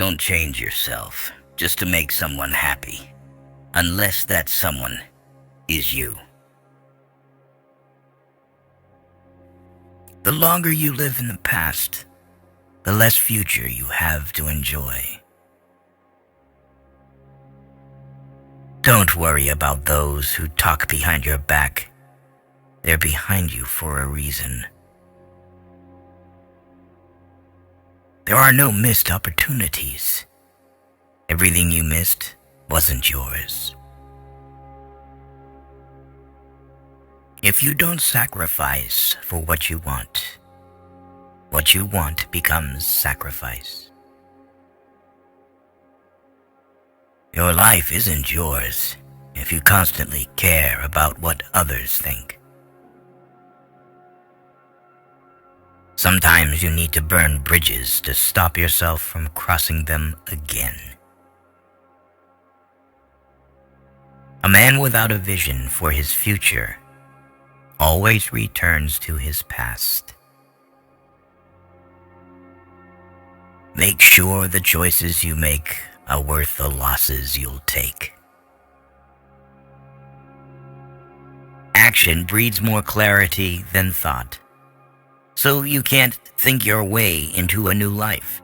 Don't change yourself just to make someone happy, unless that someone is you. The longer you live in the past, the less future you have to enjoy. Don't worry about those who talk behind your back. They're behind you for a reason. There are no missed opportunities. Everything you missed wasn't yours. If you don't sacrifice for what you want becomes sacrifice. Your life isn't yours if you constantly care about what others think. Sometimes you need to burn bridges to stop yourself from crossing them again. A man without a vision for his future always returns to his past. Make sure the choices you make are worth the losses you'll take. Action breeds more clarity than thought. So you can't think your way into a new life.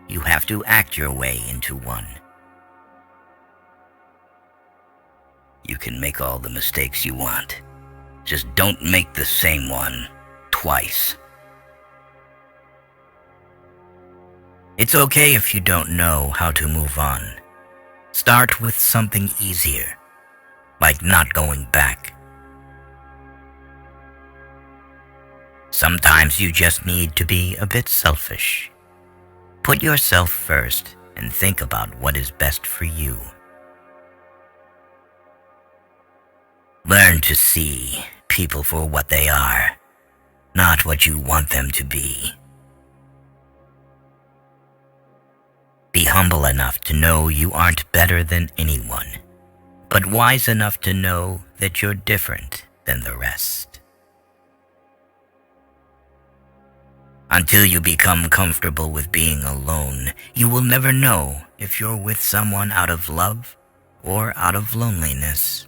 You have to act your way into one. You can make all the mistakes you want. Just don't make the same one twice. It's okay if you don't know how to move on. Start with something easier, like not going back. Sometimes you just need to be a bit selfish. Put yourself first and think about what is best for you. Learn to see people for what they are, not what you want them to be. Be humble enough to know you aren't better than anyone, but wise enough to know that you're different than the rest. Until you become comfortable with being alone, you will never know if you're with someone out of love or out of loneliness.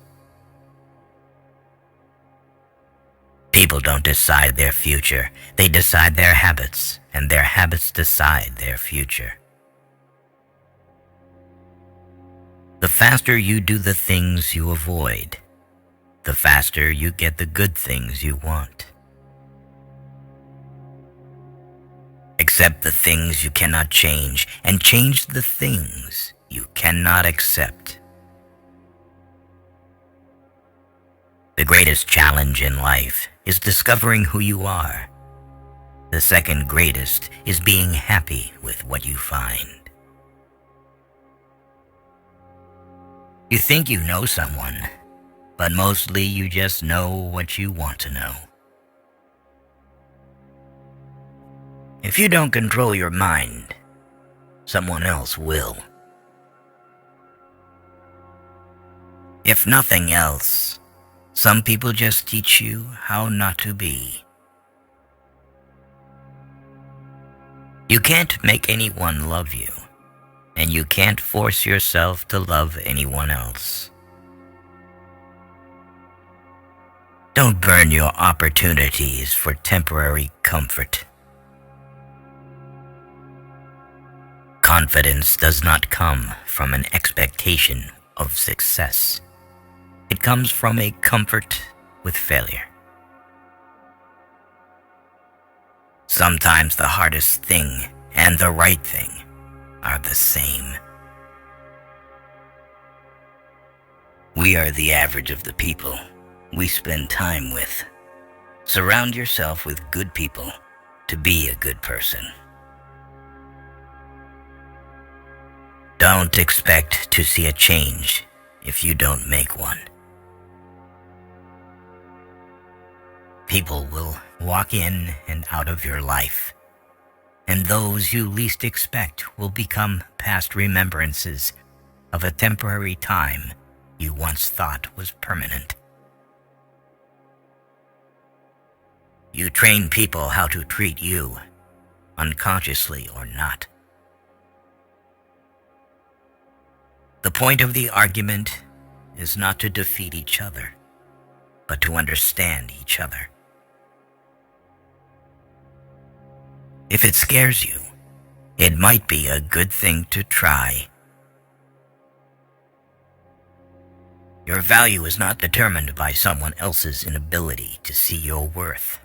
People don't decide their future, they decide their habits, and their habits decide their future. The faster you do the things you avoid, the faster you get the good things you want. Accept the things you cannot change, and change the things you cannot accept. The greatest challenge in life is discovering who you are. The second greatest is being happy with what you find. You think you know someone, but mostly you just know what you want to know. If you don't control your mind, someone else will. If nothing else, some people just teach you how not to be. You can't make anyone love you, and you can't force yourself to love anyone else. Don't burn your opportunities for temporary comfort. Confidence does not come from an expectation of success. It comes from a comfort with failure. Sometimes the hardest thing and the right thing are the same. We are the average of the people we spend time with. Surround yourself with good people to be a good person. Don't expect to see a change if you don't make one. People will walk in and out of your life, and those you least expect will become past remembrances of a temporary time you once thought was permanent. You train people how to treat you, unconsciously or not. The point of the argument is not to defeat each other, but to understand each other. If it scares you, it might be a good thing to try. Your value is not determined by someone else's inability to see your worth.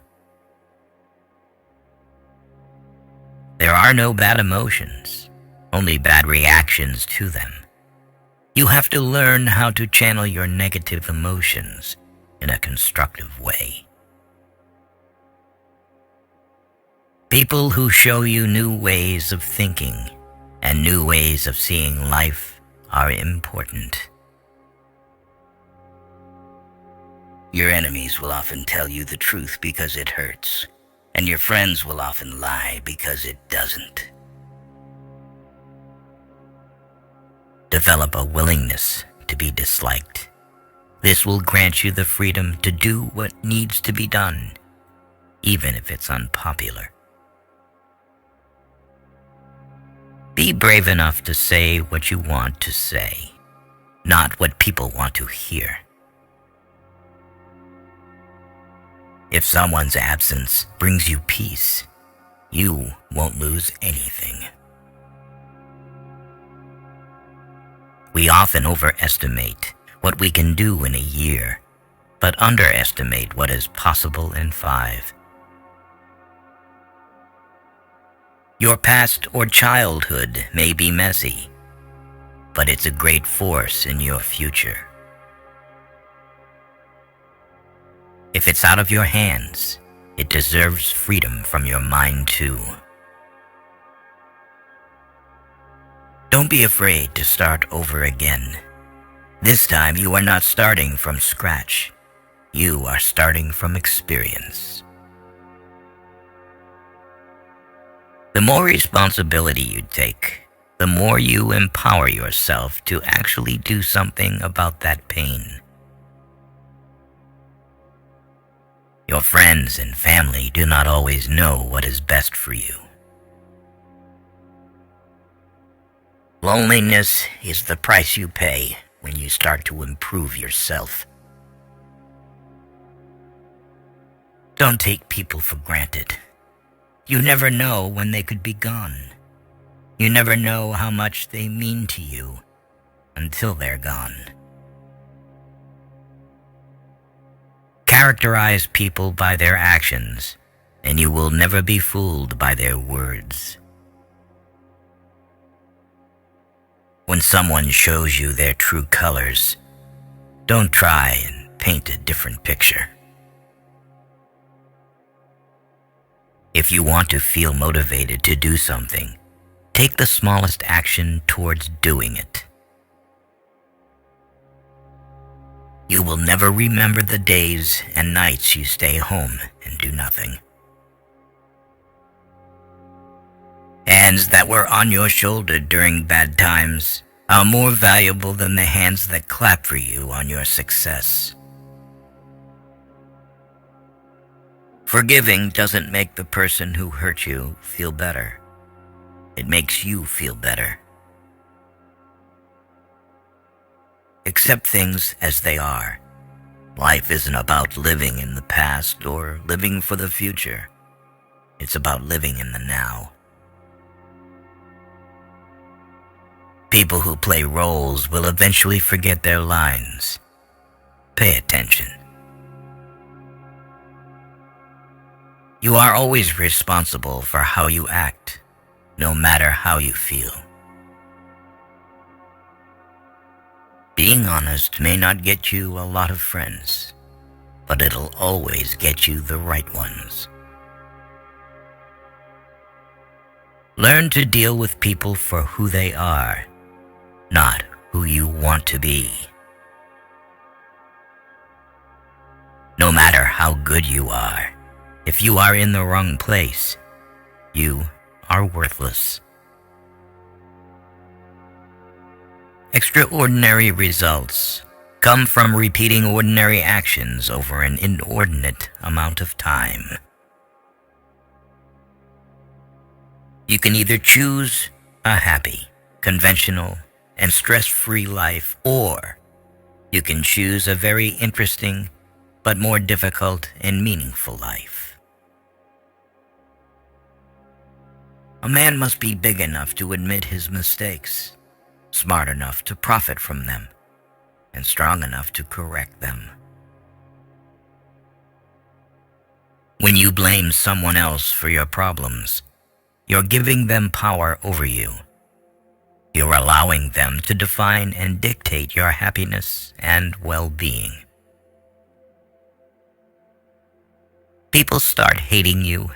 There are no bad emotions, only bad reactions to them. You have to learn how to channel your negative emotions in a constructive way. People who show you new ways of thinking and new ways of seeing life are important. Your enemies will often tell you the truth because it hurts, and your friends will often lie because it doesn't. Develop a willingness to be disliked. This will grant you the freedom to do what needs to be done, even if it's unpopular. Be brave enough to say what you want to say, not what people want to hear. If someone's absence brings you peace, you won't lose anything. We often overestimate what we can do in a year, but underestimate what is possible in 5. Your past or childhood may be messy, but it's a great force in your future. If it's out of your hands, it deserves freedom from your mind too. Don't be afraid to start over again. This time you are not starting from scratch. You are starting from experience. The more responsibility you take, the more you empower yourself to actually do something about that pain. Your friends and family do not always know what is best for you. Loneliness is the price you pay when you start to improve yourself. Don't take people for granted. You never know when they could be gone. You never know how much they mean to you until they're gone. Characterize people by their actions, and you will never be fooled by their words. When someone shows you their true colors, don't try and paint a different picture. If you want to feel motivated to do something, take the smallest action towards doing it. You will never remember the days and nights you stay home and do nothing. Hands that were on your shoulder during bad times are more valuable than the hands that clap for you on your success. Forgiving doesn't make the person who hurt you feel better. It makes you feel better. Accept things as they are. Life isn't about living in the past or living for the future. It's about living in the now. People who play roles will eventually forget their lines. Pay attention. You are always responsible for how you act, no matter how you feel. Being honest may not get you a lot of friends, but it'll always get you the right ones. Learn to deal with people for who they are, not who you want to be. No matter how good you are, if you are in the wrong place, you are worthless. Extraordinary results come from repeating ordinary actions over an inordinate amount of time. You can either choose a happy, conventional, and stress-free life, or you can choose a very interesting but more difficult and meaningful life. A man must be big enough to admit his mistakes, smart enough to profit from them, and strong enough to correct them. When you blame someone else for your problems, you're giving them power over you. You're allowing them to define and dictate your happiness and well-being. People start hating you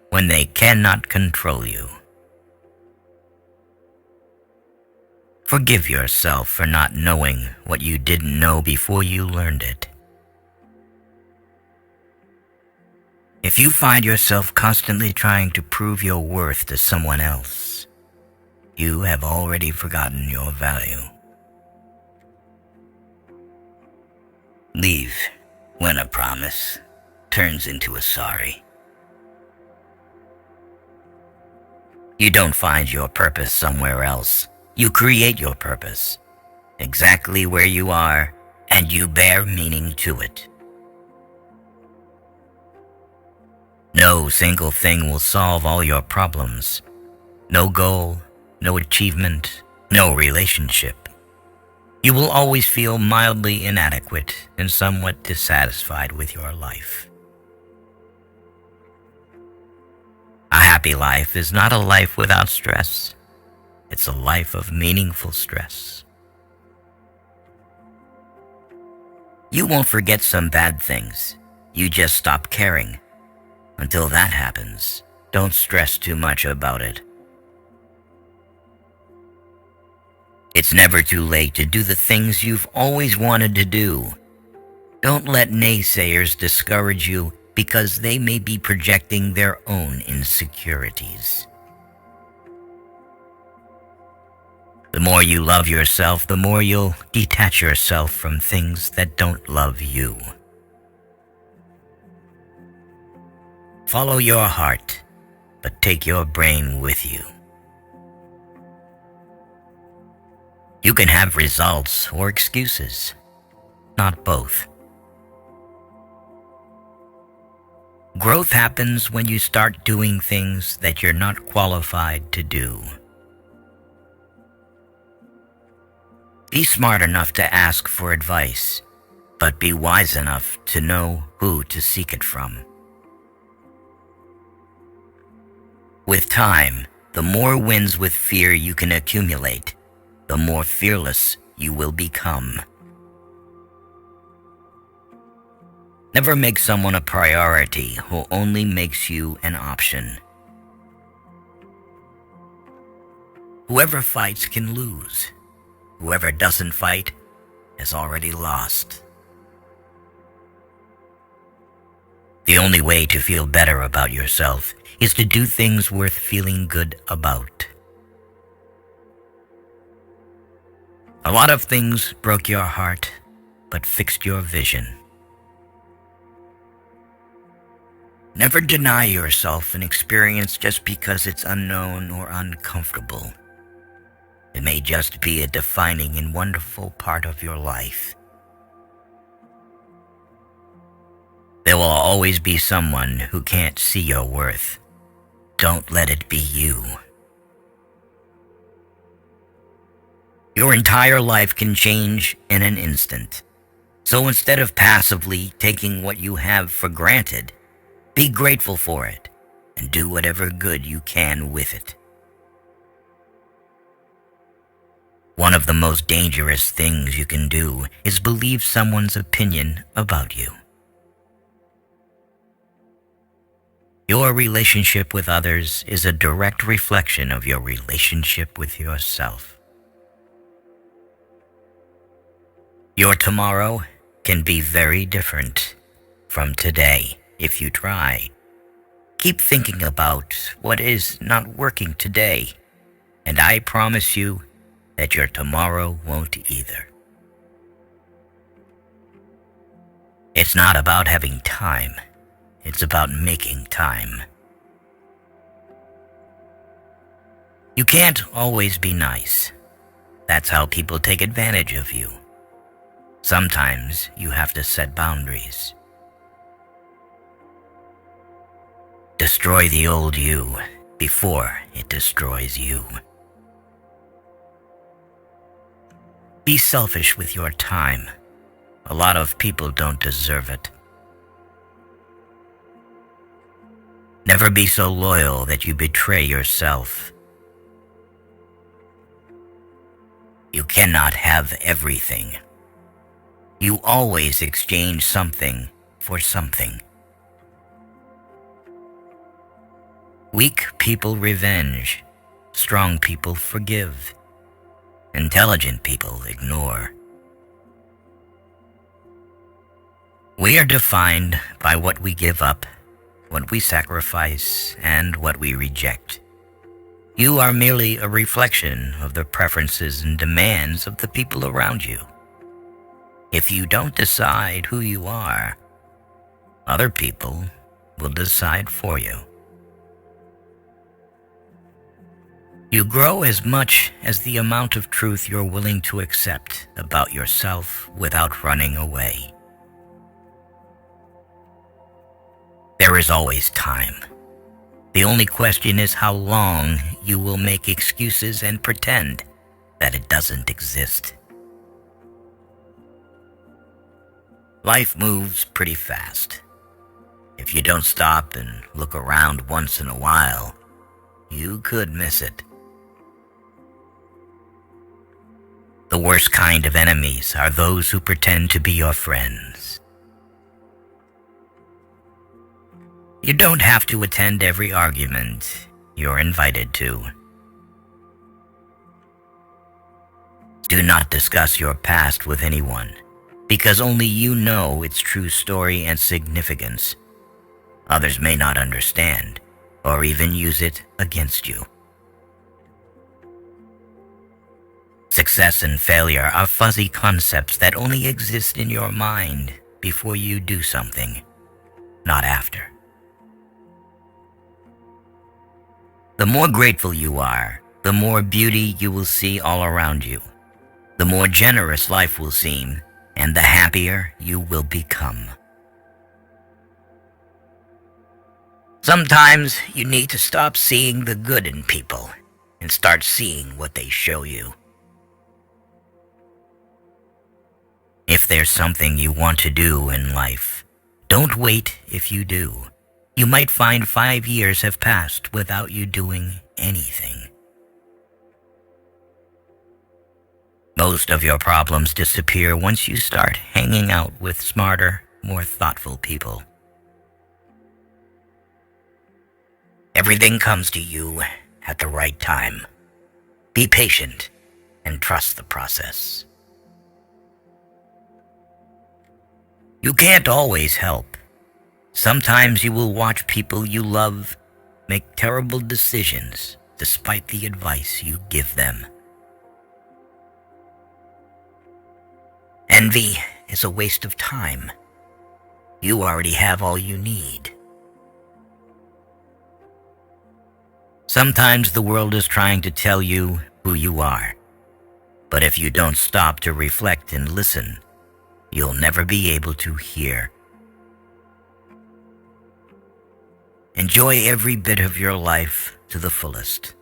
when they cannot control you. Forgive yourself for not knowing what you didn't know before you learned it. If you find yourself constantly trying to prove your worth to someone else, you have already forgotten your value. Leave when a promise turns into a sorry. You don't find your purpose somewhere else. You create your purpose, exactly where you are, and you bear meaning to it. No single thing will solve all your problems. No goal, no achievement, no relationship. You will always feel mildly inadequate and somewhat dissatisfied with your life. A happy life is not a life without stress. It's a life of meaningful stress. You won't forget some bad things. You just stop caring. Until that happens, don't stress too much about it. It's never too late to do the things you've always wanted to do. Don't let naysayers discourage you because they may be projecting their own insecurities. The more you love yourself, the more you'll detach yourself from things that don't love you. Follow your heart, but take your brain with you. You can have results or excuses, not both. Growth happens when you start doing things that you're not qualified to do. Be smart enough to ask for advice, but be wise enough to know who to seek it from. With time, the more wins with fear you can accumulate, the more fearless you will become. Never make someone a priority who only makes you an option. Whoever fights can lose. Whoever doesn't fight has already lost. The only way to feel better about yourself is to do things worth feeling good about. A lot of things broke your heart, but fixed your vision. Never deny yourself an experience just because it's unknown or uncomfortable. It may just be a defining and wonderful part of your life. There will always be someone who can't see your worth. Don't let it be you. Your entire life can change in an instant. So instead of passively taking what you have for granted, be grateful for it and do whatever good you can with it. One of the most dangerous things you can do is believe someone's opinion about you. Your relationship with others is a direct reflection of your relationship with yourself. Your tomorrow can be very different from today if you try. Keep thinking about what is not working today, and I promise you that your tomorrow won't either. It's not about having time. It's about making time. You can't always be nice. That's how people take advantage of you. Sometimes you have to set boundaries. Destroy the old you before it destroys you. Be selfish with your time. A lot of people don't deserve it. Never be so loyal that you betray yourself. You cannot have everything. You always exchange something for something. Weak people revenge. Strong people forgive. Intelligent people ignore. We are defined by what we give up, what we sacrifice, and what we reject. You are merely a reflection of the preferences and demands of the people around you. If you don't decide who you are, other people will decide for you. You grow as much as the amount of truth you're willing to accept about yourself without running away. There is always time. The only question is how long you will make excuses and pretend that it doesn't exist. Life moves pretty fast. If you don't stop and look around once in a while, you could miss it. The worst kind of enemies are those who pretend to be your friends. You don't have to attend every argument you're invited to. Do not discuss your past with anyone, because only you know its true story and significance. Others may not understand, or even use it against you. Success and failure are fuzzy concepts that only exist in your mind before you do something, not after. The more grateful you are, the more beauty you will see all around you. The more generous life will seem, and the happier you will become. Sometimes you need to stop seeing the good in people and start seeing what they show you. If there's something you want to do in life, don't wait if you do. You might find 5 years have passed without you doing anything. Most of your problems disappear once you start hanging out with smarter, more thoughtful people. Everything comes to you at the right time. Be patient and trust the process. You can't always help. Sometimes you will watch people you love make terrible decisions despite the advice you give them. Envy is a waste of time. You already have all you need. Sometimes the world is trying to tell you who you are. But if you don't stop to reflect and listen, you'll never be able to hear. Enjoy every bit of your life to the fullest.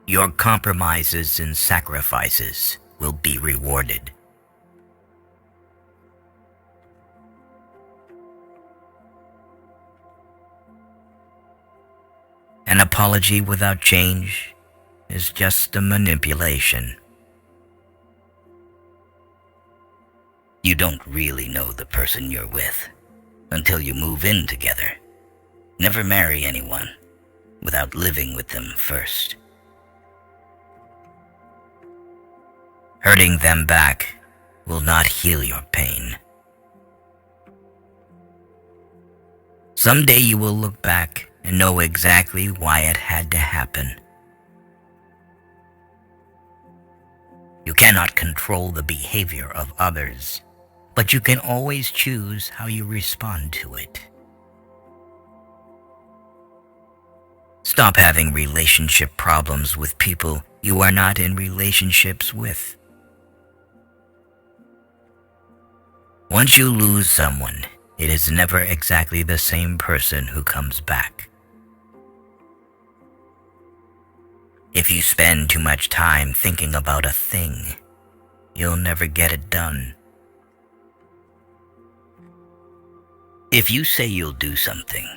Your compromises and sacrifices will be rewarded. An apology without change is just a manipulation. You don't really know the person you're with until you move in together. Never marry anyone without living with them first. Hurting them back will not heal your pain. Someday you will look back and know exactly why it had to happen. You cannot control the behavior of others, but you can always choose how you respond to it. Stop having relationship problems with people you are not in relationships with. Once you lose someone, it is never exactly the same person who comes back. If you spend too much time thinking about a thing, you'll never get it done. If you say you'll do something,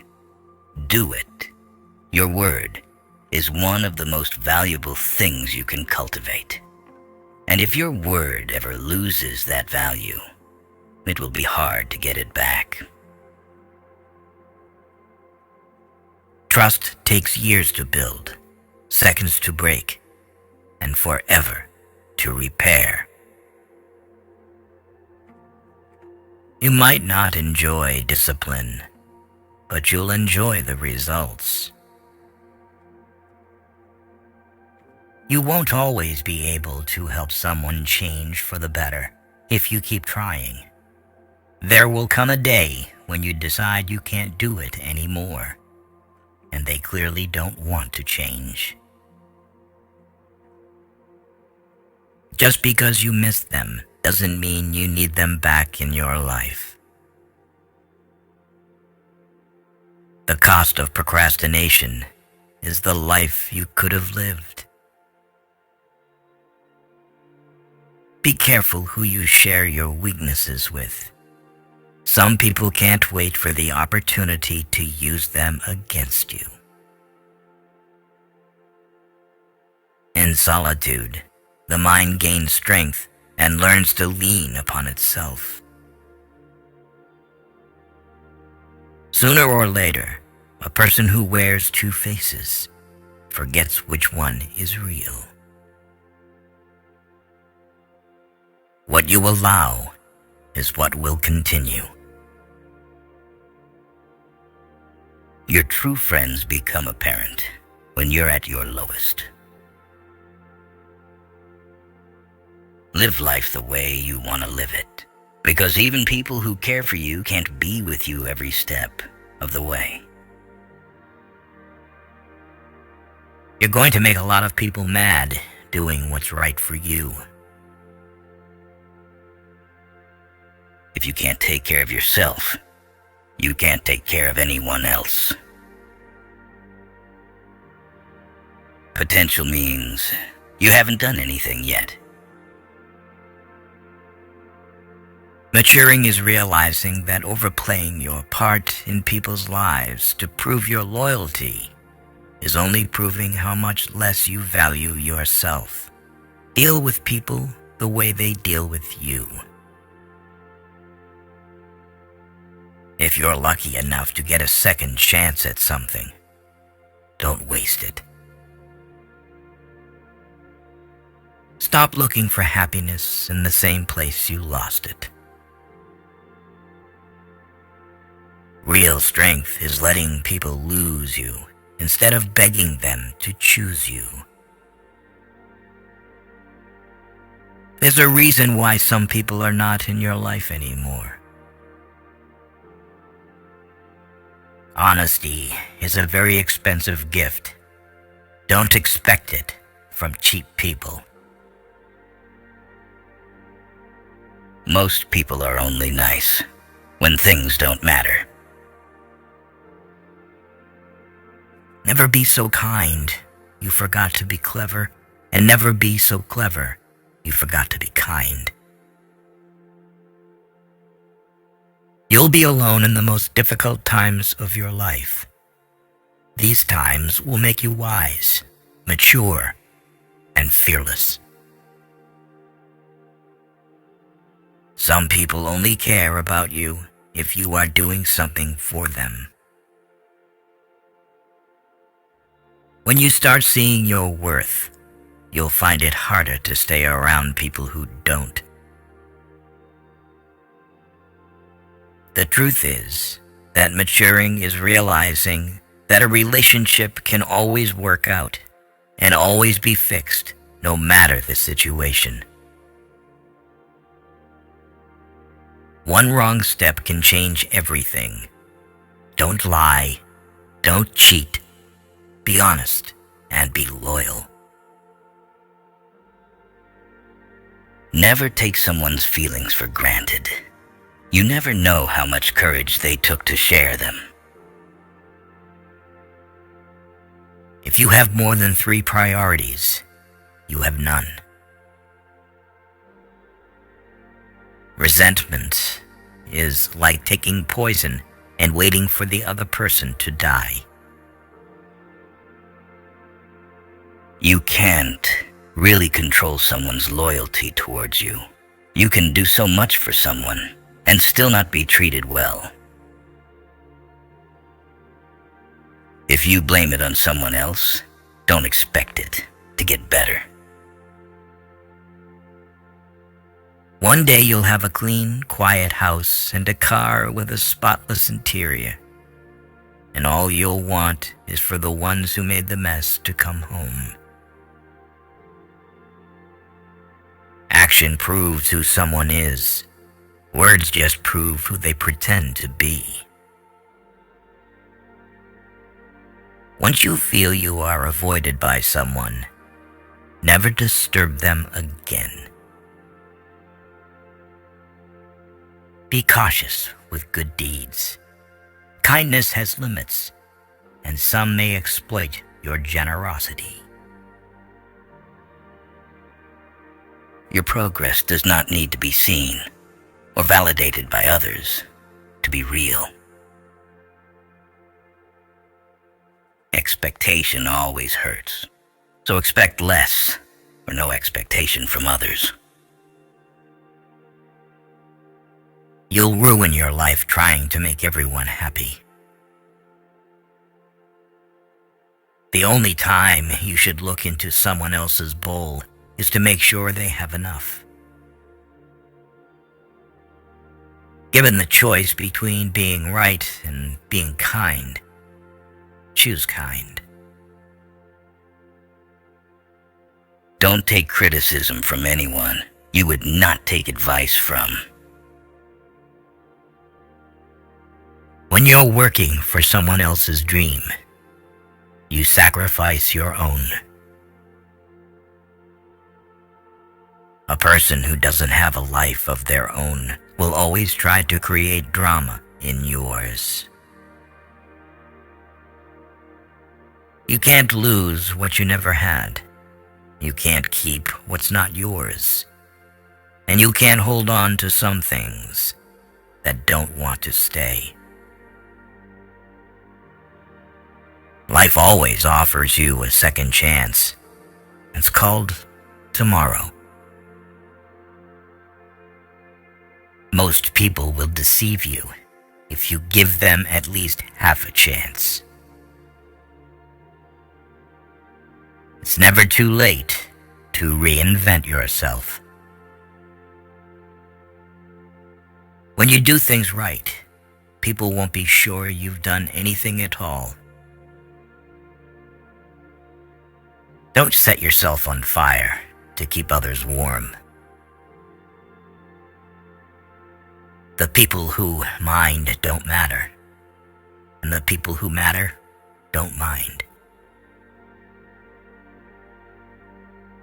do it. Your word is one of the most valuable things you can cultivate. And if your word ever loses that value, it will be hard to get it back. Trust takes years to build, seconds to break, and forever to repair. You might not enjoy discipline, but you'll enjoy the results. You won't always be able to help someone change for the better if you keep trying. There will come a day when you decide you can't do it anymore, and they clearly don't want to change. Just because you miss them doesn't mean you need them back in your life. The cost of procrastination is the life you could have lived. Be careful who you share your weaknesses with. Some people can't wait for the opportunity to use them against you. In solitude, the mind gains strength and learns to lean upon itself. Sooner or later, a person who wears two faces forgets which one is real. What you allow is what will continue. Your true friends become apparent when you're at your lowest. Live life the way you want to live it, because even people who care for you can't be with you every step of the way. You're going to make a lot of people mad doing what's right for you. If you can't take care of yourself, you can't take care of anyone else. Potential means you haven't done anything yet. Maturing is realizing that overplaying your part in people's lives to prove your loyalty is only proving how much less you value yourself. Deal with people the way they deal with you. If you're lucky enough to get a second chance at something, don't waste it. Stop looking for happiness in the same place you lost it. Real strength is letting people lose you instead of begging them to choose you. There's a reason why some people are not in your life anymore. Honesty is a very expensive gift. Don't expect it from cheap people. Most people are only nice when things don't matter. Never be so kind you forgot to be clever, and never be so clever you forgot to be kind. You'll be alone in the most difficult times of your life. These times will make you wise, mature, and fearless. Some people only care about you if you are doing something for them. When you start seeing your worth, you'll find it harder to stay around people who don't. The truth is that maturing is realizing that a relationship can always work out and always be fixed, no matter the situation. One wrong step can change everything. Don't lie, don't cheat, be honest, and be loyal. Never take someone's feelings for granted. You never know how much courage they took to share them. If you have more than 3 priorities, you have none. Resentment is like taking poison and waiting for the other person to die. You can't really control someone's loyalty towards you. You can do so much for someone and still not be treated well. If you blame it on someone else, don't expect it to get better. One day you'll have a clean, quiet house and a car with a spotless interior. And all you'll want is for the ones who made the mess to come home. Action proves who someone is. Words just prove who they pretend to be. Once you feel you are avoided by someone, never disturb them again. Be cautious with good deeds. Kindness has limits, and some may exploit your generosity. Your progress does not need to be seen or validated by others to be real. Expectation always hurts, so expect less or no expectation from others. You'll ruin your life trying to make everyone happy. The only time you should look into someone else's bowl is to make sure they have enough. Given the choice between being right and being kind, choose kind. Don't take criticism from anyone you would not take advice from. When you're working for someone else's dream, you sacrifice your own. A person who doesn't have a life of their own will always try to create drama in yours. You can't lose what you never had. You can't keep what's not yours. And you can't hold on to some things that don't want to stay. Life always offers you a second chance. It's called tomorrow. Most people will deceive you if you give them at least half a chance. It's never too late to reinvent yourself. When you do things right, people won't be sure you've done anything at all. Don't set yourself on fire to keep others warm. The people who mind don't matter, and the people who matter don't mind.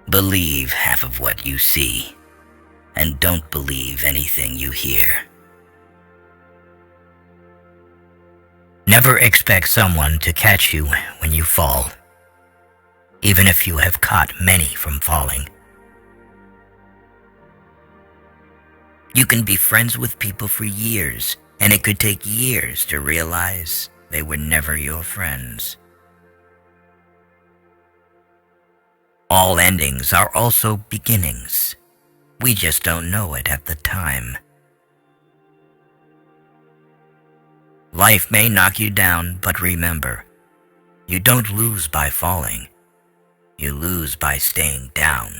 Believe half of what you see, and don't believe anything you hear. Never expect someone to catch you when you fall, even if you have caught many from falling. You can be friends with people for years, and it could take years to realize they were never your friends. All endings are also beginnings. We just don't know it at the time. Life may knock you down, but remember, you don't lose by falling. You lose by staying down.